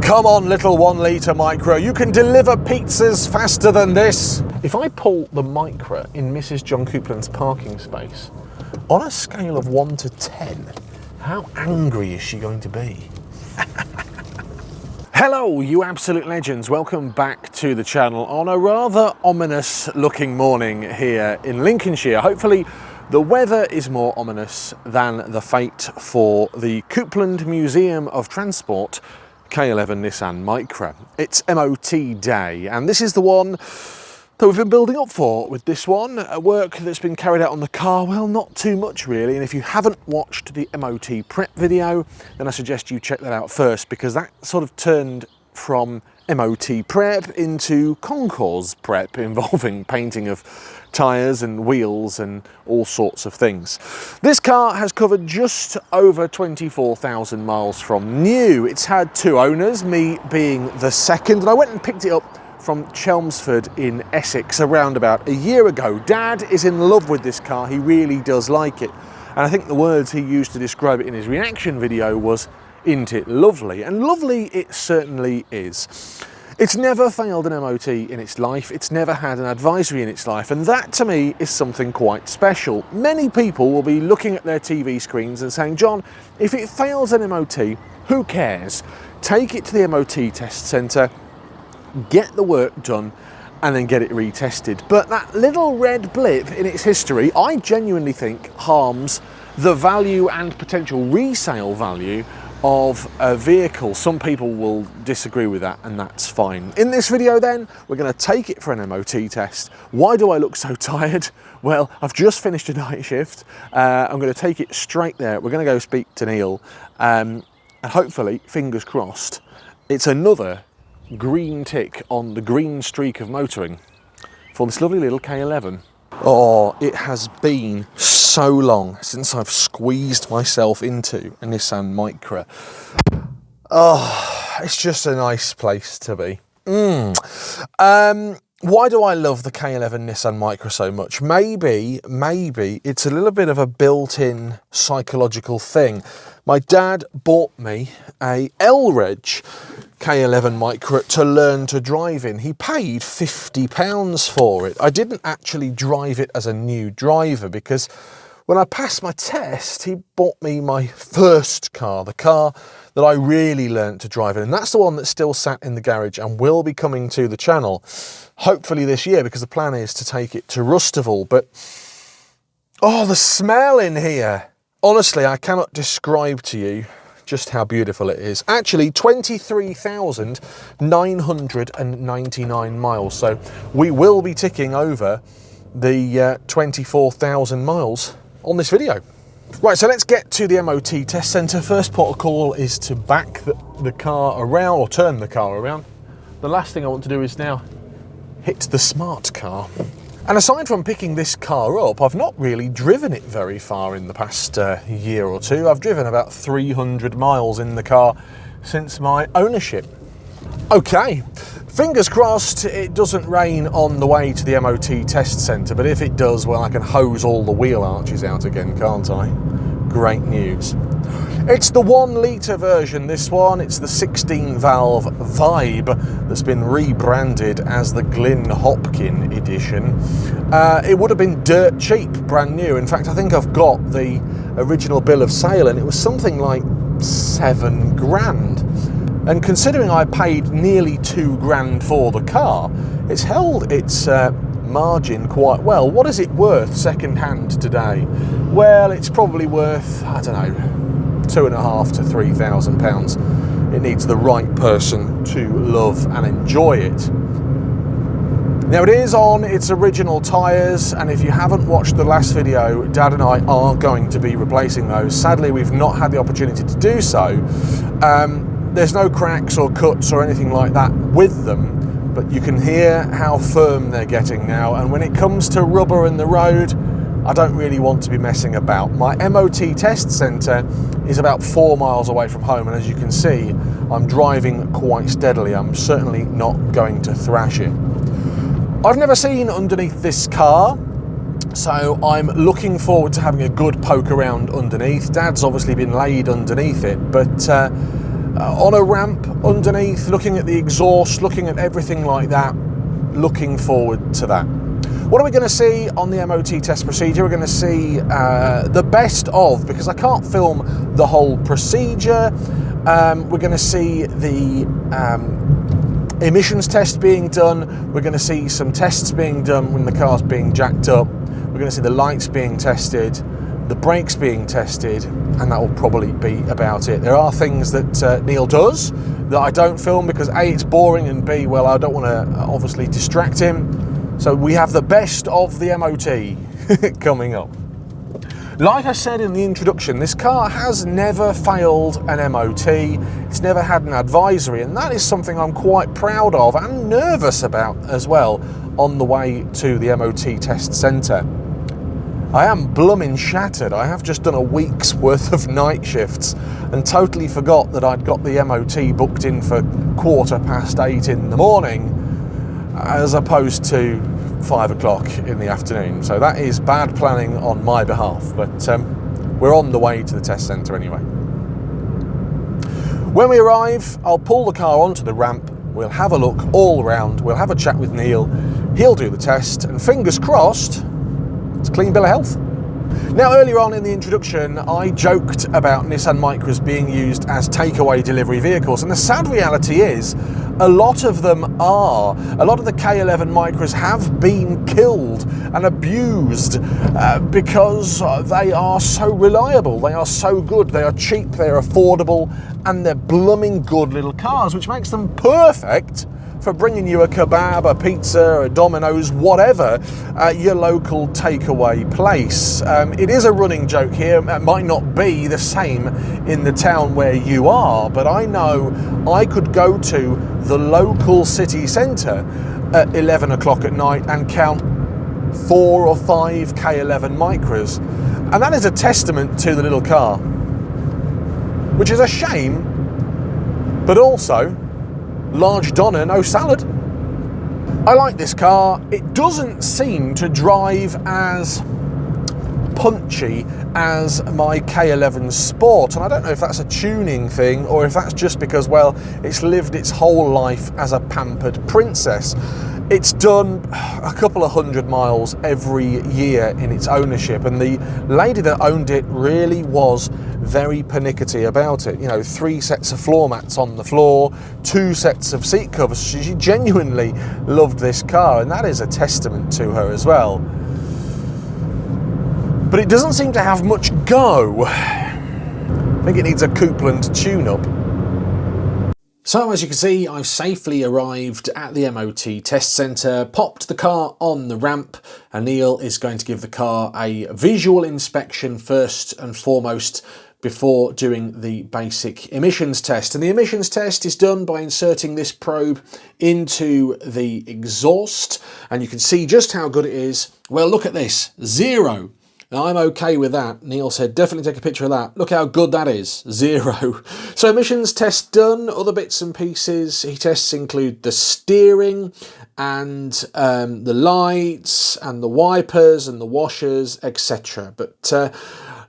Come on, little 1 litre Micra, you can deliver pizzas faster than this. If I pull the Micra in Mrs. John Coupland's parking space, on a scale of 1 to 10, how angry is she going to be? Hello, you absolute legends. Welcome back to the channel on a rather ominous looking morning here in Lincolnshire. Hopefully the weather is more ominous than the fate for the Coupland Museum of Transport K11 Nissan Micra. It's MOT day, and this is the one that we've been building up for with this one. A work that's been carried out on the car, well, not too much really, and if you haven't watched the MOT prep video, then I suggest you check that out first, because that sort of turned from MOT prep into concours prep, involving painting of tyres and wheels and all sorts of things. This car has covered just over 24,000 miles from new. It's had 2 owners, me being the second, and I went and picked it up from Chelmsford in Essex around about a year ago. Dad is in love with this car, he really does like it. And I think the words he used to describe it in his reaction video was, "Isn't it lovely?" And lovely it certainly is. It's never failed an MOT in its life, it's never had an advisory in its life, and that to me is something quite special. Many people will be looking at their TV screens and saying, "John, if it fails an MOT, who cares? Take it to the MOT test centre, get the work done, and then get it retested." But that little red blip in its history, I genuinely think harms the value and potential resale value of a vehicle. Some people will disagree with that, and that's fine. In this video then, we're going to take it for an MOT test. Why do I look so tired? Well, I've just finished a night shift. I'm going to take it straight there. We're going to go speak to Neil, and hopefully, fingers crossed, it's another green tick on the green streak of motoring for this lovely little K11. Oh, it has been so long since I've squeezed myself into a Nissan Micra. Oh, it's just a nice place to be. Why do I love the K11 Nissan Micra so much? Maybe it's a little bit of a built-in psychological thing. My dad bought me a L-Reg K11 Micra to learn to drive in. He paid £50 for it. I didn't actually drive it as a new driver, because when I passed my test, he bought me my first car, the car that I really learned to drive in. And that's the one that's still sat in the garage and will be coming to the channel, hopefully this year, because the plan is to take it to Rustival. But, oh, the smell in here. Honestly, I cannot describe to you just how beautiful it is. Actually, 23,999 miles. So we will be ticking over the 24,000 miles on this video. Right, so let's get to the MOT test centre. First port of call is to back the car around, or turn the car around. The last thing I want to do is now hit the smart car. And aside from picking this car up, I've not really driven it very far in the past year or two. I've driven about 300 miles in the car since my ownership. Okay, fingers crossed it doesn't rain on the way to the MOT test centre, but if it does, well, I can hose all the wheel arches out again, can't I? Great news. It's the 1 litre version, this one. It's the 16 valve Vibe that's been rebranded as the Glyn Hopkin edition. It would have been dirt cheap, brand new. In fact, I think I've got the original bill of sale, and it was something like 7 grand. And considering I paid nearly 2 grand for the car, it's held its margin quite well. What is it worth second hand today? Well, it's probably worth, I don't know, £2,500 to £3,000. It needs the right person to love and enjoy it. Now, it is on its original tyres, and if you haven't watched the last video, Dad and I are going to be replacing those. Sadly, we've not had the opportunity to do so. There's no cracks or cuts or anything like that with them, but you can hear how firm they're getting now, and when it comes to rubber in the road, I don't really want to be messing about. My MOT test centre is about 4 miles away from home, and as you can see, I'm driving quite steadily. I'm certainly not going to thrash it. I've never seen underneath this car, so I'm looking forward to having a good poke around underneath. Dad's obviously been laid underneath it, but on a ramp underneath, looking at the exhaust, looking at everything like that. Looking forward to that. What are we going to see on the MOT test procedure? We're going to see the best of, because I can't film the whole procedure. We're going to see the emissions test being done. We're going to see some tests being done when the car's being jacked up. We're going to see the lights being tested, the brakes being tested, and that will probably be about it. There are things that Neil does that I don't film because A, it's boring, and B, well, I don't want to obviously distract him. So we have the best of the MOT coming up. Like I said in the introduction, this car has never failed an MOT. It's never had an advisory, and that is something I'm quite proud of and nervous about as well on the way to the MOT test centre. I am blooming shattered. I have just done a week's worth of night shifts and totally forgot that I'd got the MOT booked in for 8:15 in the morning as opposed to 5 o'clock in the afternoon. So that is bad planning on my behalf, but we're on the way to the test centre anyway. When we arrive, I'll pull the car onto the ramp, we'll have a look all around, we'll have a chat with Neil, he'll do the test, and fingers crossed, it's a clean bill of health. Now, earlier on in the introduction, I joked about Nissan Micras being used as takeaway delivery vehicles, and the sad reality is a lot of them are. A lot of the K11 Micras have been killed and abused because they are so reliable, they are so good, they are cheap, they're affordable, and they're blooming good little cars, which makes them perfect for bringing you a kebab, a pizza, a Domino's, whatever, your local takeaway place. It is a running joke here. It might not be the same in the town where you are, but I know I could go to the local city centre at 11 o'clock at night and count 4 or 5 K11 Micras. And that is a testament to the little car, which is a shame, but also large doner, no salad. I like this car. It doesn't seem to drive as punchy as my K11 Sport, and I don't know if that's a tuning thing or if that's just because, well, it's lived its whole life as a pampered princess. It's done a couple of 100 miles every year in its ownership, and the lady that owned it really was very pernickety about it. You know, 3 sets of floor mats on the floor, 2 sets of seat covers. She genuinely loved this car, and that is a testament to her as well. But it doesn't seem to have much go. I think it needs a Coupland tune-up. So as you can see, I've safely arrived at the MOT test centre, popped the car on the ramp, and Neil is going to give the car a visual inspection first and foremost before doing the basic emissions test. And the emissions test is done by inserting this probe into the exhaust, and you can see just how good it is. Well, look at this, 0. Now, I'm okay with that. Neil said, definitely take a picture of that. Look how good that is, 0. So emissions test done, other bits and pieces. Tests include the steering and the lights and the wipers and the washers, etc. But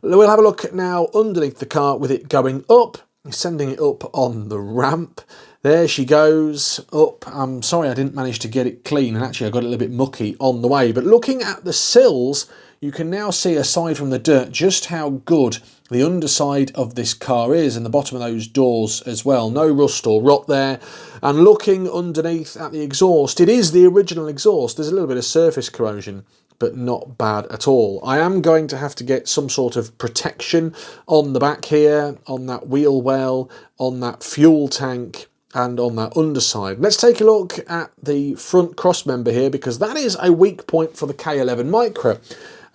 we'll have a look now underneath the car with it going up, sending it up on the ramp. There she goes, up. I'm sorry I didn't manage to get it clean, and actually I got it a little bit mucky on the way. But looking at the sills, you can now see, aside from the dirt, just how good the underside of this car is, and the bottom of those doors as well. No rust or rot there. And looking underneath at the exhaust, it is the original exhaust. There's a little bit of surface corrosion, but not bad at all. I am going to have to get some sort of protection on the back here, on that wheel well, on that fuel tank, and on that underside. Let's take a look at the front cross member here, because that is a weak point for the K11 Micra.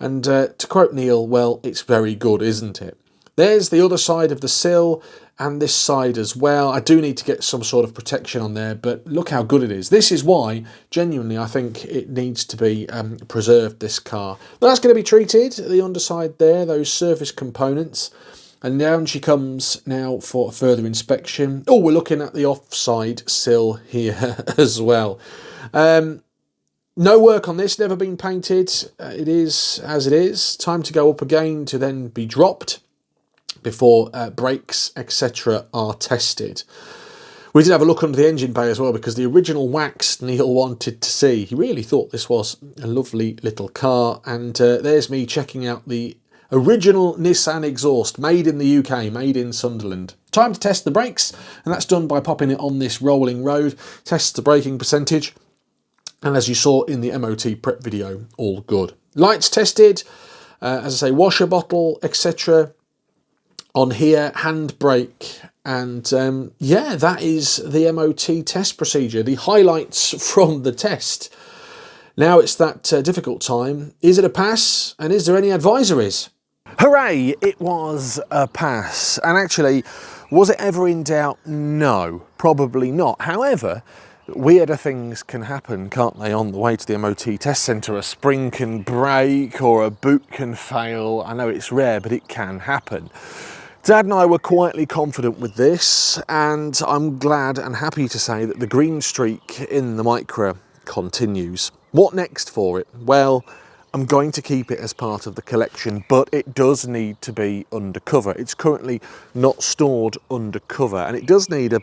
And to quote Neil, well, it's very good, isn't it? There's the other side of the sill, and this side as well. I do need to get some sort of protection on there, but look how good it is. This is why, genuinely, I think it needs to be preserved, this car. Now, that's going to be treated, the underside there, those surface components. And down she comes now for further inspection. Oh, we're looking at the offside sill here as well. No work on this, never been painted. It is as it is. Time to go up again to then be dropped. before brakes, etc. are tested. We did have a look under the engine bay as well, because the original wax Neil wanted to see. He really thought this was a lovely little car. And there's me checking out the original Nissan exhaust, made in the UK, made in Sunderland. Time to test the brakes, and that's done by popping it on this rolling road. Tests the braking percentage, and as you saw in the MOT prep video, all good. Lights tested, as I say, washer bottle, etc. on here, handbrake, and yeah, that is the MOT test procedure, the highlights from the test. Now it's that difficult time. Is it a pass, and is there any advisories? Hooray, it was a pass. And actually, was it ever in doubt? No, probably not. However, weirder things can happen, can't they, on the way to the MOT test centre? A spring can break or a boot can fail. I know it's rare, but it can happen. Dad and I were quietly confident with this, and I'm glad and happy to say that the green streak in the Micra continues. What next for it? Well, I'm going to keep it as part of the collection, but it does need to be undercover. It's currently not stored undercover, and it does need a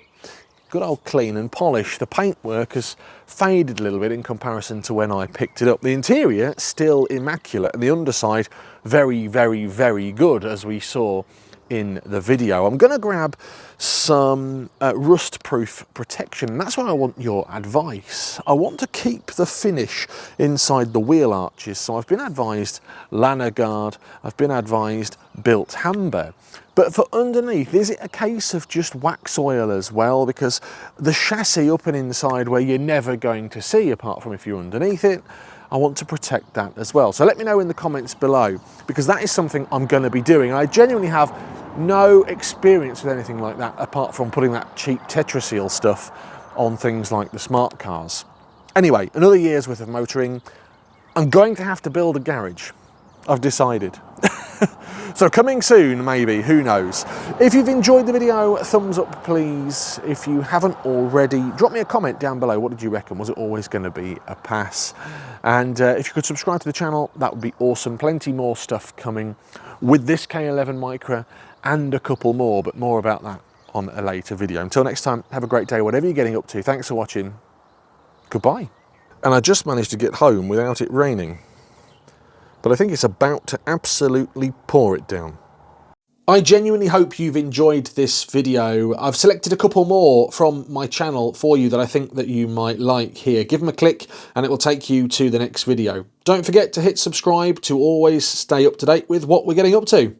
good old clean and polish. The paintwork has faded a little bit in comparison to when I picked it up. The interior still immaculate, and the underside very, very, very good, as we saw in the video. I'm going to grab some rust-proof protection, and that's why I want your advice. I want to keep the finish inside the wheel arches, so I've been advised lanyard guard, I've been advised built hamber. But for underneath, is it a case of just wax oil as well? Because the chassis up and inside, where you're never going to see apart from if you're underneath it, I want to protect that as well. So let me know in the comments below, because that is something I'm going to be doing. I genuinely have no experience with anything like that, apart from putting that cheap Tetraseal stuff on things like the smart cars. Anyway, another year's worth of motoring. I'm going to have to build a garage, I've decided. So coming soon, maybe, who knows. If you've enjoyed the video, thumbs up please. If you haven't already, drop me a comment down below. What did you reckon? Was it always going to be a pass? And if you could subscribe to the channel, that would be awesome. Plenty more stuff coming with this K11 Micra and a couple more, but more about that on a later video. Until next time, have a great day, whatever you're getting up to. Thanks for watching. Goodbye. And I just managed to get home without it raining, but I think it's about to absolutely pour it down. I genuinely hope you've enjoyed this video. I've selected a couple more from my channel for you that I think that you might like here. Give them a click and it will take you to the next video. Don't forget to hit subscribe to always stay up to date with what we're getting up to.